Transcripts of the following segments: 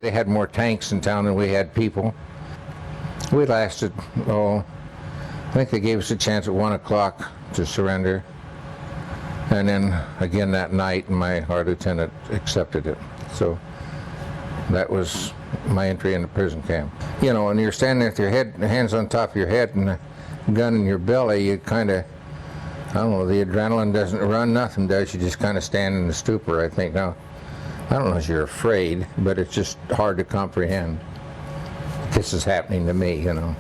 They had more tanks in town than we had people. We lasted, I think they gave us a chance at 1 o'clock to surrender. And then again that night, our lieutenant accepted it. So that was my entry into prison camp. You know, when you're standing there with your hands on top of your head and a gun in your belly, you kind of, I don't know, the adrenaline doesn't run, nothing does. You just kind of stand in the stupor, I think. Now, I don't know if you're afraid, but it's just hard to comprehend. This is happening to me, you know.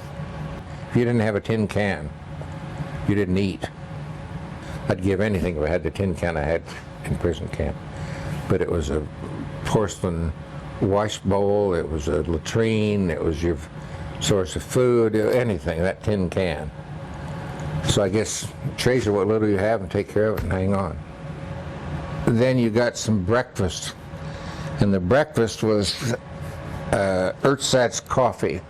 If you didn't have a tin can, you didn't eat. I'd give anything if I had the tin can I had in prison camp. But it was a porcelain wash bowl, it was a latrine, it was your source of food, anything, that tin can. So I guess treasure what little you have and take care of it and hang on. Then you got some breakfast, and the breakfast was ersatz coffee.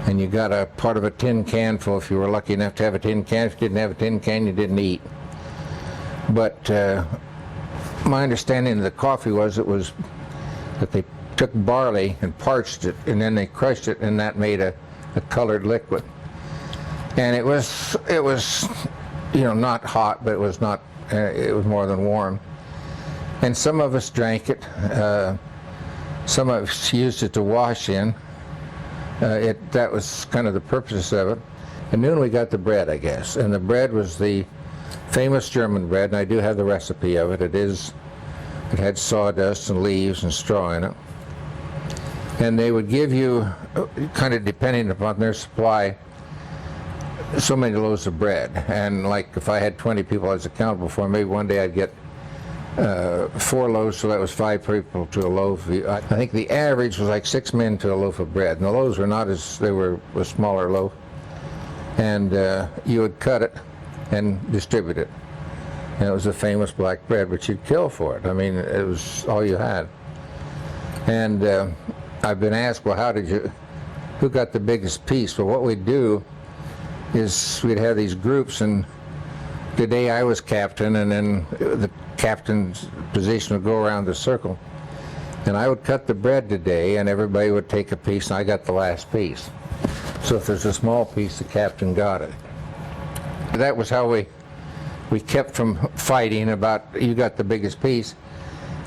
And you got a part of a tin can full if you were lucky enough to have a tin can. If you didn't have a tin can, you didn't eat. But my understanding of the coffee was that they took barley and parched it, and then they crushed it, and that made a colored liquid. And it was you know, not hot, but it was not. It was more than warm. And some of us drank it. Some of us used it to wash in. That was kind of the purpose of it. At noon we got the bread, I guess, and the bread was the famous German bread, and I do have the recipe of it. It had sawdust and leaves and straw in it. And they would give you, kind of depending upon their supply, so many loaves of bread. And like if I had 20 people I was accountable for, maybe one day I'd get 4 loaves, so that was 5 people to a loaf. I think the average was like 6 men to a loaf of bread, and the loaves were not as, they were a smaller loaf. And you would cut it and distribute it. And it was the famous black bread, but you'd kill for it. I mean, it was all you had. And I've been asked, well, who got the biggest piece? Well, what we'd do is we'd have these groups, and the day I was captain, and then the captain's position would go around the circle, and I would cut the bread today, and everybody would take a piece, and I got the last piece. So if there's a small piece, the captain got it. That was how we kept from fighting about you got the biggest piece.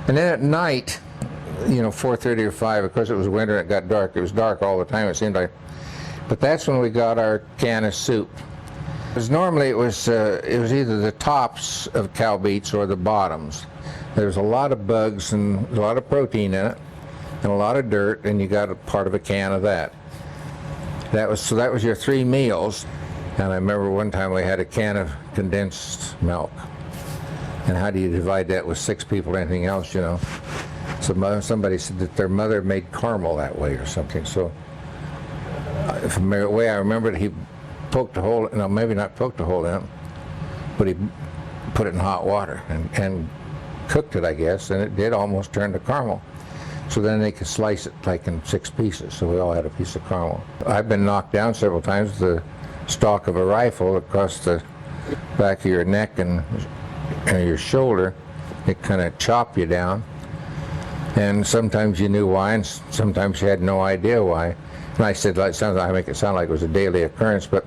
And then at night, you know, 4:30 or 5, of course it was winter and it got dark. It was dark all the time, it seemed like. But that's when we got our can of soup. Because normally it was either the tops of cow beets or the bottoms. There was a lot of bugs and a lot of protein in it and a lot of dirt, and you got a part of a can of that. That was your 3 meals. And I remember one time we had a can of condensed milk. And how do you divide that with 6 people or anything else, you know? So somebody said that their mother made caramel that way or something. So from the way I remember it, he poked a hole, no, maybe not poked a hole in it, but he put it in hot water and cooked it, I guess, and it did almost turn to caramel. So then they could slice it like in 6 pieces, so we all had a piece of caramel. I've been knocked down several times with the stock of a rifle across the back of your neck and your shoulder. It kind of chopped you down, and sometimes you knew why, and sometimes you had no idea why. And I said, I make it sound like it was a daily occurrence, but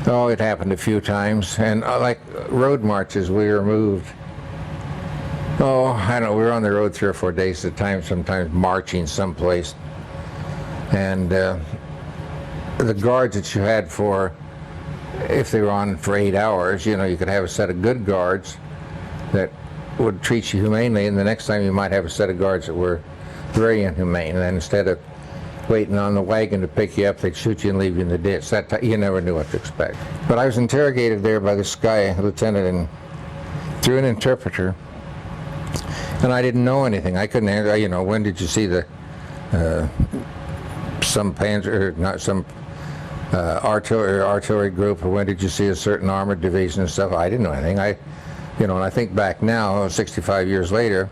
it happened a few times. And like road marches, we were moved. I don't know, we were on the road 3 or 4 days at a time, sometimes marching someplace. And the guards that you had if they were on for 8 hours, you know, you could have a set of good guards that would treat you humanely, and the next time you might have a set of guards that were very inhumane. And then instead of waiting on the wagon to pick you up, they'd shoot you and leave you in the ditch. You never knew what to expect. But I was interrogated there by this guy, lieutenant, and through an interpreter, and I didn't know anything. I couldn't answer, you know, when did you see some panzer, not some artillery group, or when did you see a certain armored division and stuff? I didn't know anything. And I think back now, 65 years later,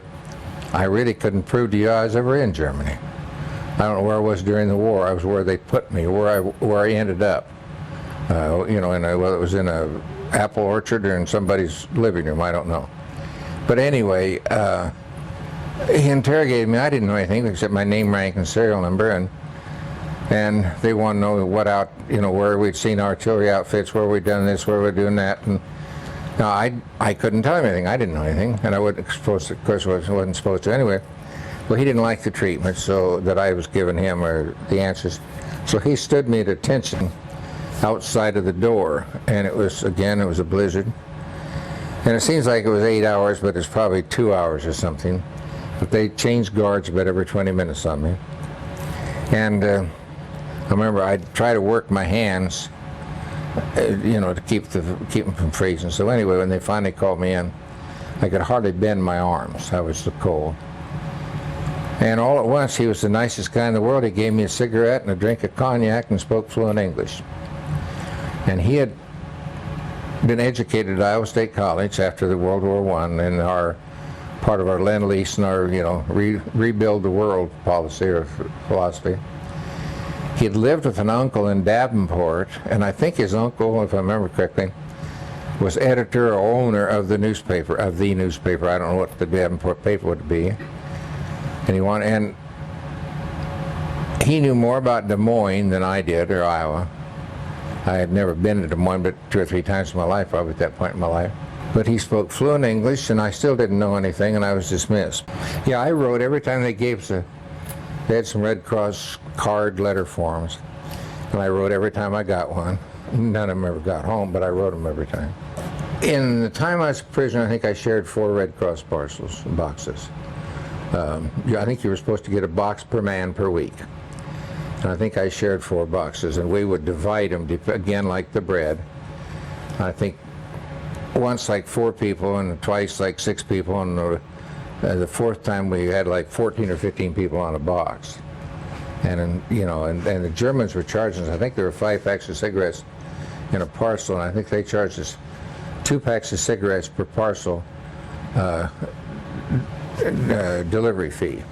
I really couldn't prove to you I was ever in Germany. I don't know where I was during the war. I was where they put me, where I ended up. Whether it was in a apple orchard or in somebody's living room, I don't know. But anyway, he interrogated me. I didn't know anything except my name, rank, and serial number, and they wanted to know where we'd seen artillery outfits, where we'd done this, where we're doing that. And no, I couldn't tell him anything. I didn't know anything, and I wasn't supposed to anyway. Well, he didn't like the treatment so that I was giving him or the answers. So he stood me at attention outside of the door, and it was a blizzard. And it seems like it was 8 hours, but it's probably 2 hours or something. But they changed guards about every 20 minutes on me. And I remember I'd try to work my hands, to keep them from freezing. So anyway, when they finally called me in, I could hardly bend my arms. I was so cold. And all at once, he was the nicest guy in the world. He gave me a cigarette and a drink of cognac and spoke fluent English. And he had been educated at Iowa State College after the World War I, and part of our Lend-Lease and our, rebuild the world policy or philosophy. He had lived with an uncle in Davenport, and I think his uncle, if I remember correctly, was editor or owner of the newspaper. I don't know what the Davenport paper would be. And he knew more about Des Moines than I did, or Iowa. I had never been to Des Moines but 2 or 3 times in my life, probably at that point in my life. But he spoke fluent English, and I still didn't know anything, and I was dismissed. Yeah, I wrote every time they had some Red Cross card letter forms, and I wrote every time I got one. None of them ever got home, but I wrote them every time. In the time I was a prisoner, I think I shared 4 Red Cross boxes. I think you were supposed to get a box per man per week. And I think I shared 4 boxes, and we would divide them, again, like the bread. I think once like 4 people, and twice like 6 people, and the 4th time we had like 14 or 15 people on a box. And the Germans were charging us, I think there were 5 packs of cigarettes in a parcel, and I think they charged us 2 packs of cigarettes per parcel delivery fee.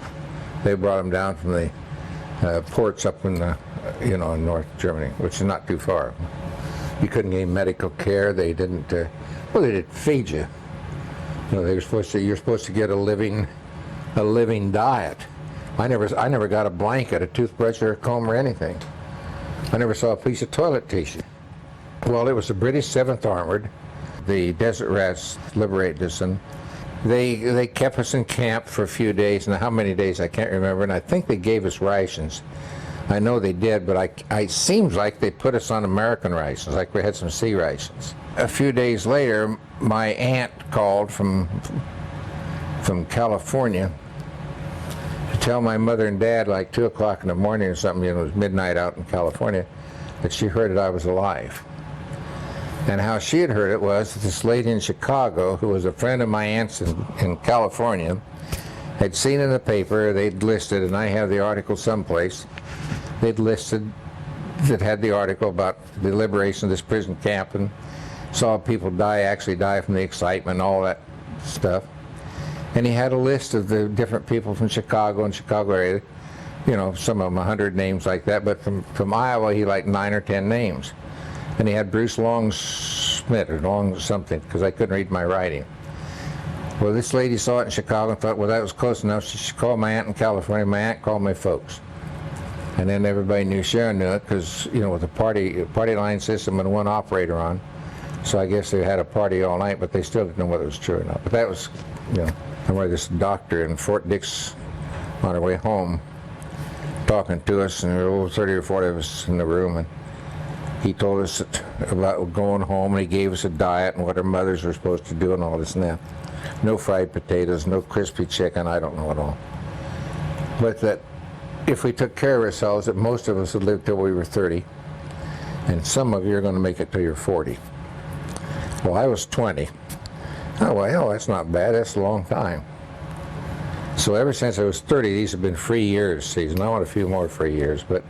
They brought them down from the ports up in in North Germany, which is not too far. You couldn't get medical care. They didn't. They didn't feed you. You're supposed to get a living diet. I never got a blanket, a toothbrush, or a comb, or anything. I never saw a piece of toilet tissue. Well, it was the British 7th Armored. The Desert Rats liberated us, and they kept us in camp for a few days, and how many days I can't remember, and I think they gave us rations. I know they did, but it seems like they put us on American rations, like we had some sea rations. A few days later, my aunt called from California to tell my mother and dad, like 2 o'clock in the morning or something, it was midnight out in California, that she heard that I was alive. And how she had heard it was that this lady in Chicago, who was a friend of my aunt's in California, had seen in the paper, they'd listed, and I have the article someplace, they'd listed that had the article about the liberation of this prison camp, and saw people actually die from the excitement and all that stuff. And he had a list of the different people from Chicago and Chicago area, some of them 100 names like that, but from Iowa he liked 9 or 10 names. And he had Bruce Longstreet or Long something, because I couldn't read my writing. Well, this lady saw it in Chicago and thought, well, that was close enough. She called my aunt in California. My aunt called my folks. And then everybody knew Sharon knew it, because, with a party line system and 1 operator on. So I guess they had a party all night, but they still didn't know whether it was true or not. But that was, I remember this doctor in Fort Dix on our way home talking to us, and there were 30 or 40 of us in the room, and he told us about going home, and he gave us a diet and what our mothers were supposed to do and all this and that. No fried potatoes, no crispy chicken, I don't know at all. But that if we took care of ourselves, that most of us would live till we were 30, and some of you are going to make it till you're 40. Well, I was 20. Oh, well, that's not bad. That's a long time. So ever since I was 30, these have been free years, season. I want a few more free years, but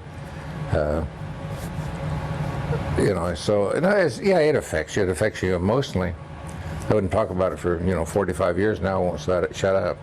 so it affects you. It affects you emotionally. I wouldn't talk about it for 45 years now. I won't shut up.